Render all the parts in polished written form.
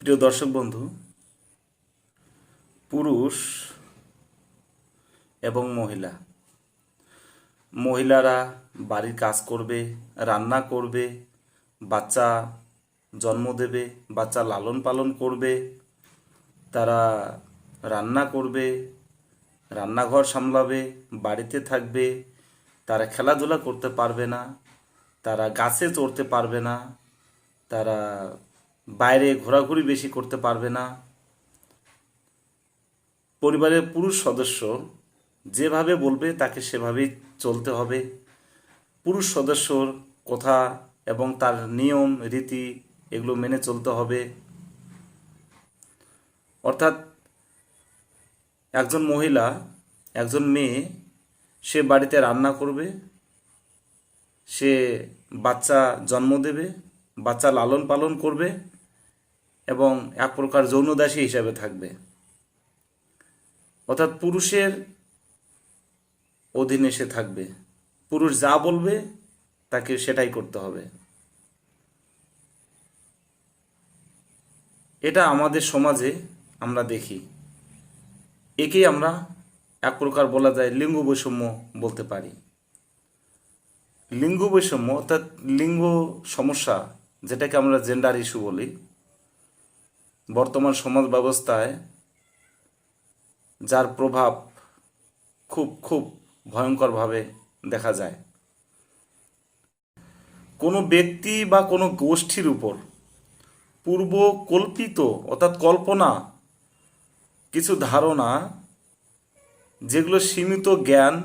প্রিয় দর্শক বন্ধু, পুরুষ এবং মহিলারা বাড়ির কাজ করবে, রান্না করবে, বাচ্চা জন্ম দেবে, বাচ্চা লালন পালন করবে, তারা রান্না করবে, রান্নাঘর সামলাবে, বাড়িতে থাকবে, তারা খেলাধুলা করতে পারবে না, তারা গাছে চড়তে পারবে না, তারা বাইরে ঘোরাঘুরি বেশি করতে পারবে না। পরিবারের পুরুষ সদস্য যেভাবে বলবে তাকে সেভাবেই চলতে হবে। পুরুষ সদস্যর কথা এবং তার নিয়ম রীতি এগুলো মেনে চলতে হবে। অর্থাৎ একজন মহিলা, একজন মেয়ে, সে বাড়িতে রান্না করবে, সে বাচ্চা জন্ম দেবে, বাচ্চা লালন পালন করবে এবং এক প্রকার যৌনদাসী হিসাবে থাকবে। অর্থাৎ পুরুষের অধীনে সে থাকবে। পুরুষ যা বলবে তাকে সেটাই করতে হবে। এটা আমাদের সমাজে আমরা দেখি। একেই আমরা এক প্রকার বলা যায় লিঙ্গ বৈষম্য বলতে পারি। লিঙ্গ বৈষম্য অর্থাৎ লিঙ্গ সমস্যা, যেটাকে আমরা জেন্ডার ইস্যু বলি, বর্তমান সমাজ ব্যবস্থায় যার প্রভাব খুব খুব ভয়ঙ্করভাবে দেখা যায়। কোনো ব্যক্তি বা কোনো গোষ্ঠীর উপর পূর্ব কল্পিত অর্থাৎ কল্পনা কিছু ধারণা, যেগুলো সীমিত জ্ঞান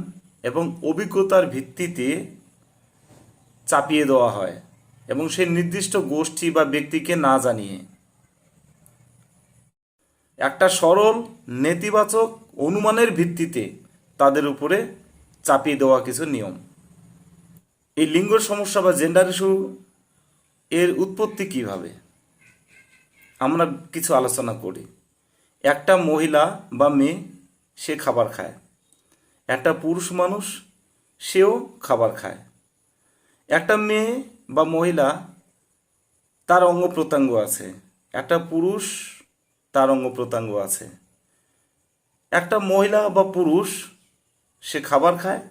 এবং অভিজ্ঞতার ভিত্তিতে চাপিয়ে দেওয়া হয় এবং সেই নির্দিষ্ট গোষ্ঠী বা ব্যক্তিকে না জানিয়ে একটা সরল নেতিবাচক অনুমানের ভিত্তিতে তাদের উপরে চাপিয়ে দেওয়া কিছু নিয়ম। এই লিঙ্গ সমস্যা বা জেন্ডার ইস্যু এর উৎপত্তি কিভাবে, আমরা কিছু আলোচনা করি। একটা মহিলা বা মেয়ে সে খাবার খায়, একটা পুরুষ মানুষ সেও খাবার খায়। একটা মেয়ে বা মহিলা তার অঙ্গ প্রত্যঙ্গ আছে, একটা পুরুষ তার অঙ্গ প্রত্যঙ্গ আছে। একটা মহিলা বা পুরুষ সে খাবার খায়,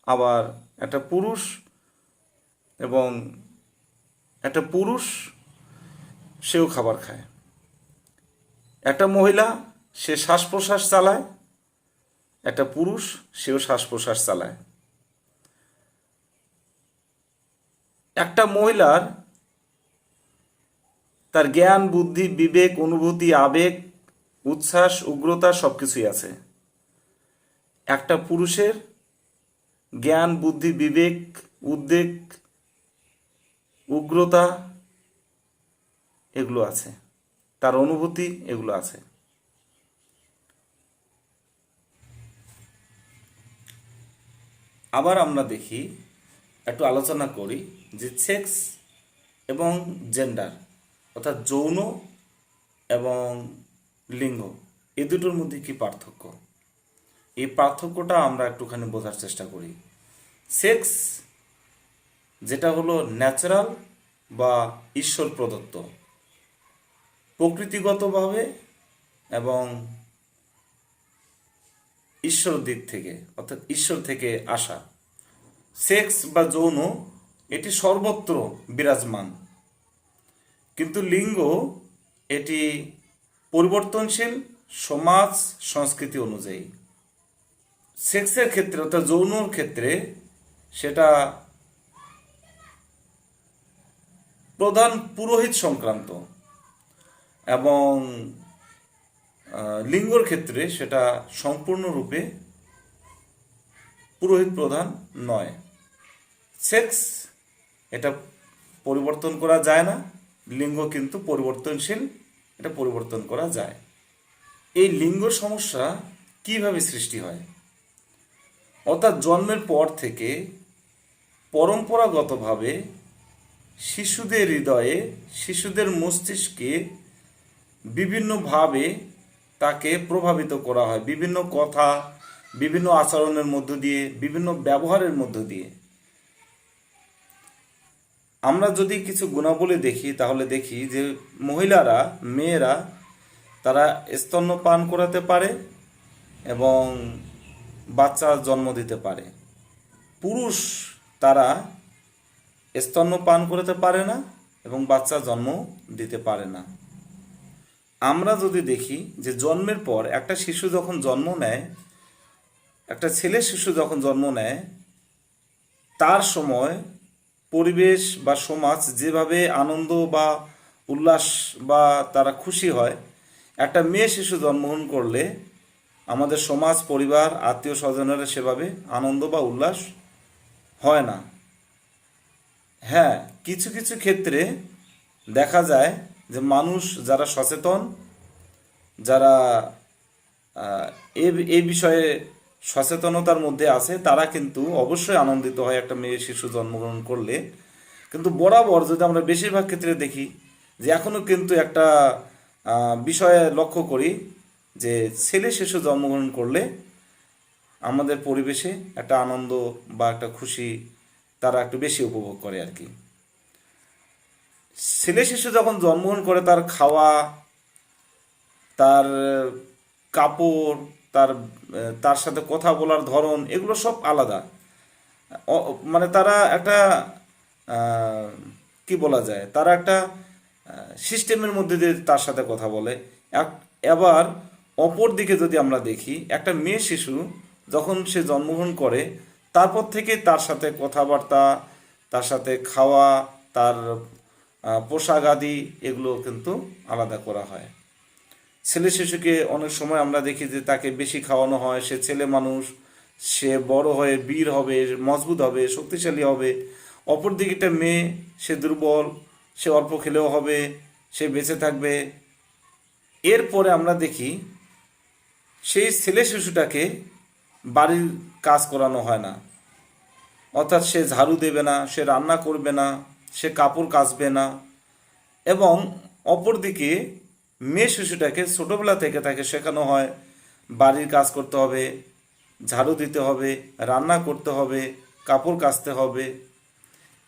আবার একটা পুরুষ এবং একটা পুরুষ সেও খাবার খায়। একটা মহিলা সে শ্বাস প্রশ্বাস চালায়, একটা পুরুষ সেও শ্বাস প্রশ্বাস চালায়। একটা মহিলার তার জ্ঞান বুদ্ধি বিবেক অনুভূতি আবেগ উচ্ছ্বাস উগ্রতা সব কিছুই আছে। একটা পুরুষের জ্ঞান বুদ্ধি বিবেক উদ্বেগ উগ্রতা এগুলো আছে, তার অনুভূতি এগুলো আছে। আবার আমরা দেখি, একটু আলোচনা করি যে সেক্স এবং জেন্ডার অর্থাৎ যৌন এবং লিঙ্গ এই দুটোর মধ্যে কি পার্থক্য। এই পার্থক্যটা আমরা একটুখানি বোঝার চেষ্টা করি। সেক্স যেটা হলো ন্যাচারাল বা ঈশ্বর প্রদত্ত, প্রকৃতিগতভাবে এবং ঈশ্বর দিক থেকে অর্থাৎ ঈশ্বর থেকে আসা। সেক্স বা যৌন এটি সর্বত্র বিরাজমান, কিন্তু লিঙ্গ এটি পরিবর্তনশীল সমাজ সংস্কৃতি অনুযায়ী। সেক্সের ক্ষেত্রে অর্থাৎ যৌনর ক্ষেত্রে সেটা প্রধান পুরোহিত সংক্রান্ত এবং লিঙ্গর ক্ষেত্রে সেটা সম্পূর্ণরূপে পুরোহিত প্রধান নয়। সেক্স এটা পরিবর্তন করা যায় না, লিঙ্গ কিন্তু পরিবর্তনশীল, এটা পরিবর্তন করা যায়। এই লিঙ্গ সমস্যা কিভাবে সৃষ্টি হয়, অর্থাৎ জন্মের পর থেকে পরম্পরাগতভাবে শিশুদের হৃদয়ে শিশুদের মস্তিষ্কে বিভিন্নভাবে তাকে প্রভাবিত করা হয়, বিভিন্ন কথা বিভিন্ন আচরণের মধ্য দিয়ে বিভিন্ন ব্যবহারের মধ্য দিয়ে। আমরা যদি কিছু গুণাবলী দেখি তাহলে দেখি যে মহিলারা, মেয়েরা তারা স্তন্যপান করাতে পারে এবং বাচ্চা জন্ম দিতে পারে। পুরুষ তারা স্তন্যপান করতে পারে না এবং বাচ্চা জন্ম দিতে পারে না। আমরা যদি দেখি যে জন্মের পর একটা শিশু যখন জন্ম নেয়, একটা ছেলে শিশু যখন জন্ম নেয়, তার সময় পরিবেশ বা সমাজ যেভাবে আনন্দ বা উল্লাস বা তারা খুশি হয়, একটা মেয়ে শিশু জন্মগ্রহণ করলে আমাদের সমাজ, পরিবার, আত্মীয় স্বজনেরা সেভাবে আনন্দ বা উল্লাস হয় না। হ্যাঁ, কিছু কিছু ক্ষেত্রে দেখা যায় যে মানুষ যারা সচেতন, যারা এই বিষয়ে সচেতনতার মধ্যে আছে, তারা কিন্তু অবশ্যই আনন্দিত হয় একটা মেয়ে শিশু জন্মগ্রহণ করলে। কিন্তু বরাবর যদি আমরা বেশিরভাগ ক্ষেত্রে দেখি যে এখনও কিন্তু একটা বিষয়ে লক্ষ্য করি যে ছেলে শিশু জন্মগ্রহণ করলে আমাদের পরিবেশে একটা আনন্দ বা একটা খুশি তারা একটু বেশি উপভোগ করে আর কি। ছেলে শিশু যখন জন্মগ্রহণ করে তার খাওয়া, তার কাপড়, তার তার সাথে কথা বলার ধরন, এগুলো সব আলাদা। মানে তারা একটা কি বলা যায়, তারা একটা সিস্টেমের মধ্যে দিয়ে তার সাথে কথা বলে। এবার অপর দিকে যদি আমরা দেখি, একটা মেয়ে শিশু যখন সে জন্মগ্রহণ করে তারপর থেকে তার সাথে কথাবার্তা, তার সাথে খাওয়া, তার পোশাক আদি এগুলো কিন্তু আলাদা করা হয়। ছেলে শিশুকে অনেক সময় আমরা দেখি যে তাকে বেশি খাওয়ানো হয়, সে ছেলে মানুষ, সে বড় হয়ে বীর হবে, মজবুত হবে, শক্তিশালী হবে। অপরদিকে একটা মেয়ে, সে দুর্বল, সে অল্প খেলেও হবে, সে বেঁচে থাকবে। এরপরে আমরা দেখি সেই ছেলে শিশুটাকে বাড়ির কাজ করানো হয় না, অর্থাৎ সে ঝাড়ু দেবে না, সে রান্না করবে না, সে কাপড় কাচবে না। এবং অপরদিকে মেয়ে শিশুটাকে ছোটোবেলা থেকে তাকে শেখানো হয় বাড়ির কাজ করতে হবে, ঝাড়ু দিতে হবে, রান্না করতে হবে, কাপড় কাচতে হবে।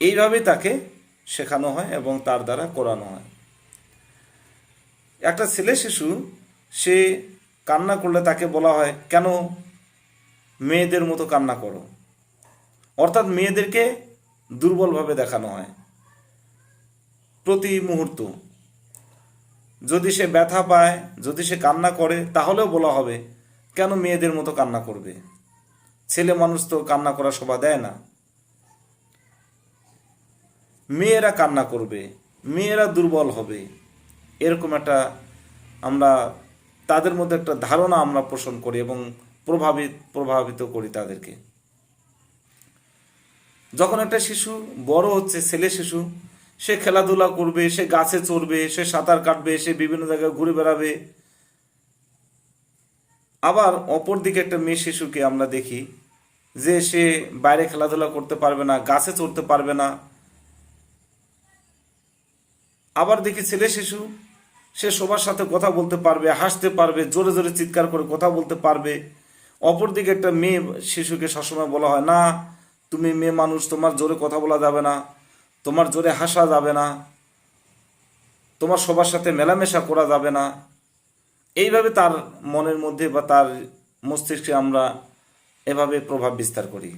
এইভাবেই তাকে শেখানো হয় এবং তার দ্বারা করানো হয়। একটা ছেলে শিশু সে কান্না করলে তাকে বলা হয়, কেন মেয়েদের মতো কান্না করো, অর্থাৎ মেয়েদেরকে দুর্বলভাবে দেখানো হয় প্রতি মুহূর্ত। যদি সে ব্যথা পায়, যদি সে কান্না করে, তাহলেও বলা হবে কেন মেয়েদের মতো কান্না করবে, ছেলে মানুষ তো কান্না করার শোভা দেয় না, মেয়েরা কান্না করবে, মেয়েরা দুর্বল হবে। এরকম একটা আমরা তাদের মধ্যে একটা ধারণা আমরা পোষণ করি এবং প্রভাবিত করি তাদেরকে। যখন একটা শিশু বড় হচ্ছে, ছেলে শিশু, সে খেলাধুলা করবে, সে গাছে চড়বে, সে সাঁতার কাটবে, সে বিভিন্ন জায়গায় ঘুরে বেড়াবে। আবার অপর দিকে একটা মেয়ে শিশুকে আমরা দেখি যে সে বাইরে খেলাধুলা করতে পারবে না, গাছে চড়তে পারবে না। আবার দেখি ছেলে শিশু, সে সবার সাথে কথা বলতে পারবে, হাসতে পারবে, জোরে জোরে চিৎকার করে কথা বলতে পারবে। অপরদিকে একটা মেয়ে শিশুকে সবসময় বলা হয়, না তুমি মেয়ে মানুষ, তোমার জোরে কথা বলা যাবে না, তোমার জোরে হাসা যাবে না, তোমার সবার সাথে মেলামেশা করা যাবে না। এইভাবে তার মনের মধ্যে বা তার মস্তিষ্কে আমরা এভাবে প্রভাব বিস্তার করি।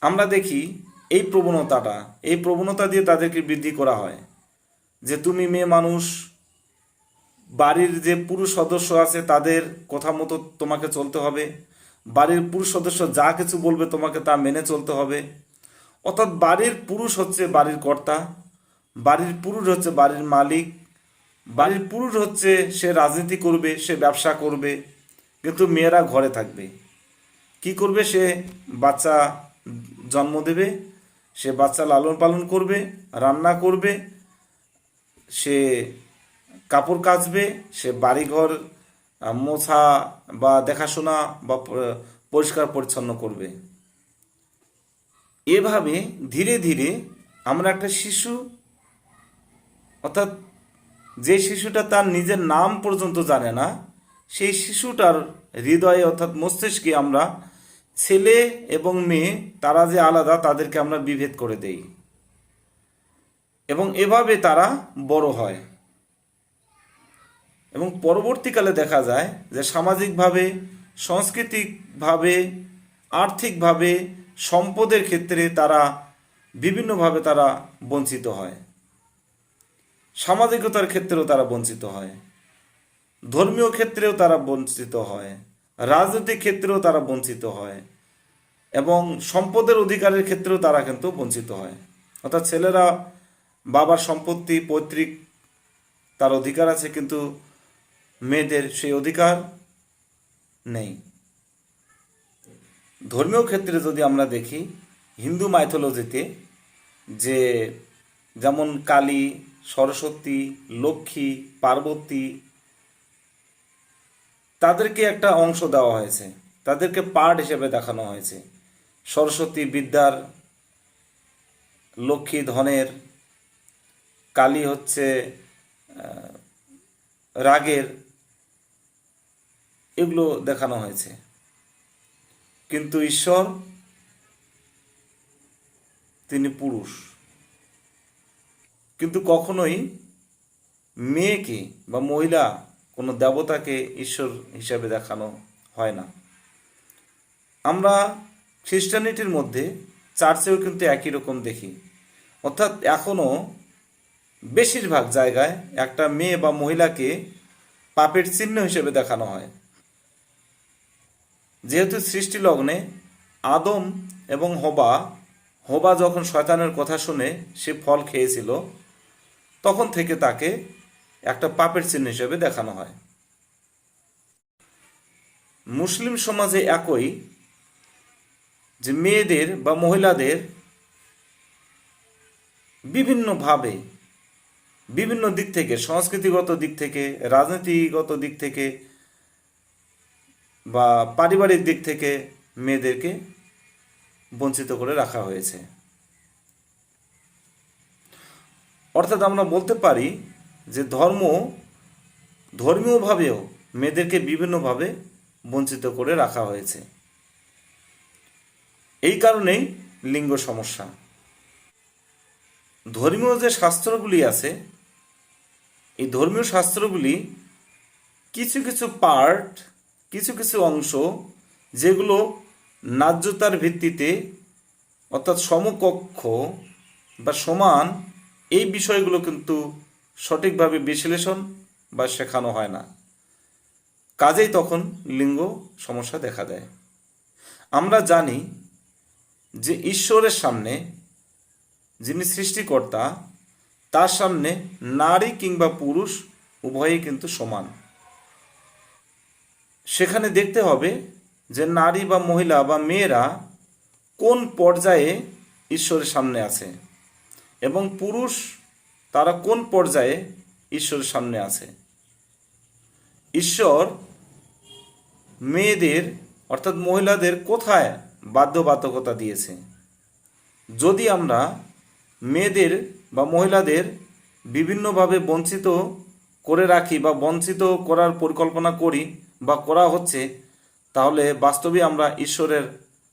আমরা দেখি এই প্রবণতা দিয়ে তাদেরকে বৃদ্ধি করা হয় যে তুমি মেয়ে মানুষ, বাড়ির যে পুরুষ সদস্য আছে তাদের কথা মতো তোমাকে চলতে হবে, বাড়ির পুরুষ সদস্য যা কিছু বলবে তোমাকে তা মেনে চলতে হবে। অর্থাৎ বাড়ির পুরুষ হচ্ছে বাড়ির কর্তা, বাড়ির পুরুষ হচ্ছে বাড়ির মালিক, বাড়ির পুরুষ হচ্ছে সে রাজনীতি করবে, সে ব্যবসা করবে, কিন্তু মেয়েরা ঘরে থাকবে। কি করবে? সে বাচ্চা জন্ম দেবে, সে বাচ্চা লালন পালন করবে, রান্না করবে, সে কাপড় কাচবে, সে বাড়িঘর মোছা বা দেখাশোনা বা পরিষ্কার পরিচ্ছন্ন করবে। এভাবে ধীরে ধীরে আমরা একটা শিশু, অর্থাৎ যে শিশুটা তার নিজের নাম পর্যন্ত জানে না, সেই শিশুটার হৃদয়ে অর্থাৎ মস্তিষ্কে আমরা ছেলে এবং মেয়ে তারা যে আলাদা তাদেরকে আমরা বিভেদ করে দেই। এবং এভাবে তারা বড় হয়। এবং পরবর্তীকালে দেখা যায় যে সামাজিকভাবে, সাংস্কৃতিকভাবে, আর্থিকভাবে, সম্পদের ক্ষেত্রে তারা বিভিন্নভাবে তারা বঞ্চিত হয়। সামাজিকতার ক্ষেত্রেও তারা বঞ্চিত হয়, ধর্মীয় ক্ষেত্রেও তারা বঞ্চিত হয়, রাজনৈতিক ক্ষেত্রেও তারা বঞ্চিত হয়, এবং সম্পদের অধিকারের ক্ষেত্রেও তারা কিন্তু বঞ্চিত হয়। অর্থাৎ ছেলেরা বাবার সম্পত্তি, পৈতৃক তার অধিকার আছে, কিন্তু মেয়েদের সেই অধিকার নেই। ধর্মীয় ক্ষেত্রে যদি আমরা দেখি, হিন্দু মাইথোলজিতে যে যেমন কালী, সরস্বতী, লক্ষ্মী, পার্বতী, তাদেরকে একটা অংশ দেওয়া হয়েছে, তাদেরকে পার্ট হিসেবে দেখানো হয়েছে। সরস্বতী বিদ্যার, লক্ষ্মী ধনের, কালী হচ্ছে রাগের, এগুলো দেখানো হয়েছে। কিন্তু ঈশ্বর তিনি পুরুষ। কিন্তু কখনোই মেয়েকে বা মহিলা কোনো দেবতাকে ঈশ্বর হিসাবে দেখানো হয় না। আমরা খ্রিস্টানিটির মধ্যে চার্চেও কিন্তু একই রকম দেখি। অর্থাৎ এখনও বেশিরভাগ জায়গায় একটা মেয়ে বা মহিলাকে পাপের চিহ্ন হিসেবে দেখানো হয়। যেহেতু সৃষ্টি লগ্নে আদম এবং হবা যখন শয়তানের কথা শুনে সে ফল খেয়েছিল, তখন থেকে তাকে একটা পাপের চিহ্ন হিসেবে দেখানো হয়। মুসলিম সমাজে একই, যে মেয়েদের বা মহিলাদের বিভিন্নভাবে, বিভিন্ন দিক থেকে, সংস্কৃতিগত দিক থেকে, রাজনীতিগত দিক থেকে বা পারিবারিক দিক থেকে মেয়েদেরকে বঞ্চিত করে রাখা হয়েছে। অর্থাৎ আমরা বলতে পারি যে ধর্মীয়ভাবেও মেয়েদেরকে বিভিন্নভাবে বঞ্চিত করে রাখা হয়েছে। এই কারণেই লিঙ্গ সমস্যা। ধর্মীয় যে শাস্ত্রগুলি আছে, এই ধর্মীয় শাস্ত্রগুলি কিছু কিছু পার্ট, কিছু কিছু অংশ, যেগুলো ন্যায্যতার ভিত্তিতে, অর্থাৎ সমকক্ষ বা সমান, এই বিষয়গুলো কিন্তু সঠিকভাবে বিশ্লেষণ বা শেখানো হয় না। কাজেই তখন লিঙ্গ সমস্যা দেখা দেয়। আমরা জানি যে ঈশ্বরের সামনে, যিনি সৃষ্টিকর্তা, তার সামনে নারী কিংবা পুরুষ উভয়ই কিন্তু সমান। সেখানে দেখতে হবে যে নারী বা মহিলা বা মেয়েরা কোন পর্যায়ে ঈশ্বরের সামনে আছে, এবং পুরুষ তারা কোন পর্যায়ে ঈশ্বরের সামনে আছে। ঈশ্বর মেয়েদের অর্থাৎ মহিলাদের কোথায় বাধ্যবাধকতা দিয়েছে? যদি আমরা মেয়েদের বা মহিলাদের বিভিন্নভাবে বঞ্চিত করে রাখি বা বঞ্চিত করার পরিকল্পনা করি বা করা হচ্ছে, তাহলে বাস্তবে আমরা ঈশ্বরের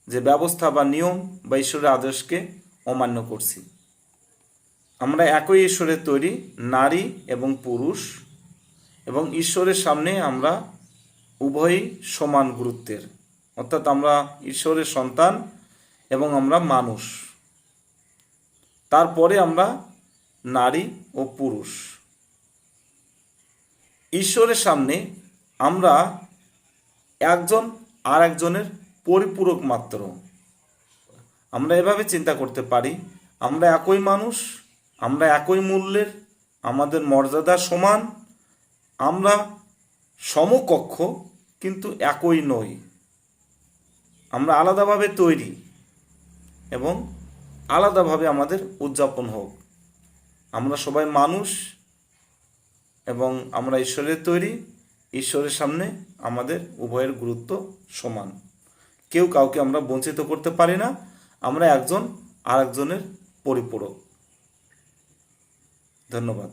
যে ব্যবস্থা বা নিয়ম বা ঈশ্বরের আদেশকে অমান্য করছি। আমরা একই ঈশ্বরের তৈরি, নারী এবং পুরুষ, এবং ঈশ্বরের সামনে আমরা উভয়ই সমান গুরুত্বের। অর্থাৎ আমরা ঈশ্বরের সন্তান এবং আমরা মানুষ। তারপরে আমরা নারী ও পুরুষ। ঈশ্বরের সামনে আমরা একজন আর একজনের পরিপূরক মাত্র। আমরা এভাবে চিন্তা করতে পারি, আমরা একই মানুষ, আমরা একই মূল্যের, আমাদের মর্যাদা সমান, আমরা সমকক্ষ, কিন্তু একই নই। আমরা আলাদাভাবে তৈরি এবং আলাদাভাবে আমাদের উদযাপন হোক। আমরা সবাই মানুষ এবং আমরা ঈশ্বরের তৈরি। ঈশ্বরের সামনে আমাদের উভয়ের গুরুত্ব সমান। কেউ কাউকে আমরা বঞ্চিত করতে পারি না। আমরা একজন আর একজনের পরিপূরক। ধন্যবাদ।